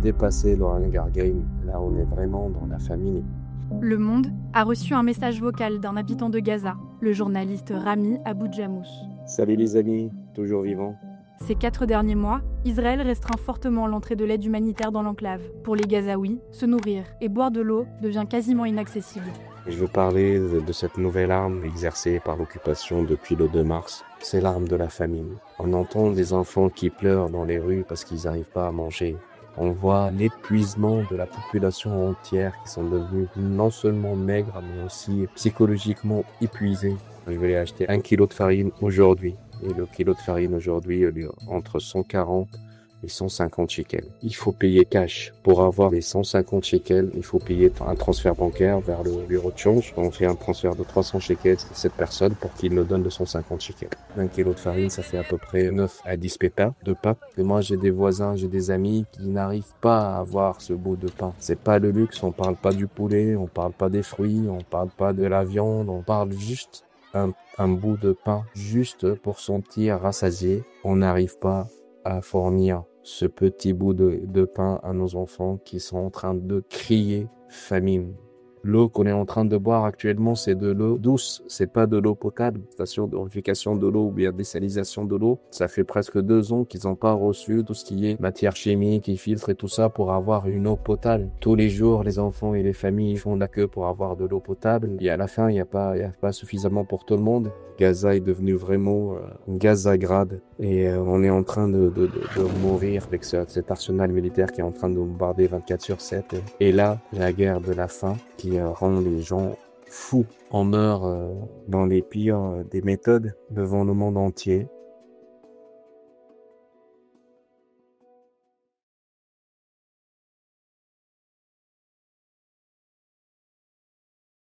dépassé le Hunger Games. Là, on est vraiment dans la famine. Le Monde a reçu un message vocal d'un habitant de Gaza, le journaliste Rami Abou-Djamous. Salut les amis, toujours vivants. Ces 4 derniers mois, Israël restreint fortement l'entrée de l'aide humanitaire dans l'enclave. Pour les Gazaouis, se nourrir et boire de l'eau devient quasiment inaccessible. Je veux parler de cette nouvelle arme exercée par l'occupation depuis le 2 mars. C'est l'arme de la famine. On entend des enfants qui pleurent dans les rues parce qu'ils n'arrivent pas à manger. On voit l'épuisement de la population entière qui sont devenus non seulement maigres, mais aussi psychologiquement épuisés. Je vais aller acheter 1 kilo de farine aujourd'hui. Et le kilo de farine aujourd'hui, entre 140 et 150 shekels. Il faut payer cash. Pour avoir les 150 shekels, il faut payer un transfert bancaire vers le bureau de change. On fait un transfert de 300 shekels à cette personne pour qu'il nous donne 250 shekels. 1 kilo de farine, ça fait à peu près 9 à 10 pétas de pain. Et moi, j'ai des voisins, j'ai des amis qui n'arrivent pas à avoir ce bout de pain. C'est pas le luxe, on parle pas du poulet, on parle pas des fruits, on parle pas de la viande, on parle juste un bout de pain, juste pour sentir rassasié. On n'arrive pas à fournir ce petit bout de pain à nos enfants qui sont en train de crier famine. L'eau qu'on est en train de boire actuellement, c'est de l'eau douce, c'est pas de l'eau potable. Station de purification de l'eau ou bien désalisation de l'eau, ça fait presque 2 ans qu'ils n'ont pas reçu tout ce qui est matière chimique et filtres et tout ça pour avoir une eau potable. Tous les jours, les enfants et les familles font la queue pour avoir de l'eau potable. Et à la fin, il y a pas suffisamment pour tout le monde. Gaza est devenu vraiment Gazagrad et on est en train de mourir avec cet arsenal militaire qui est en train de bombarder 24/7. Et là, la guerre de la faim qui rend les gens fous. On meurt dans les pires des méthodes devant le monde entier.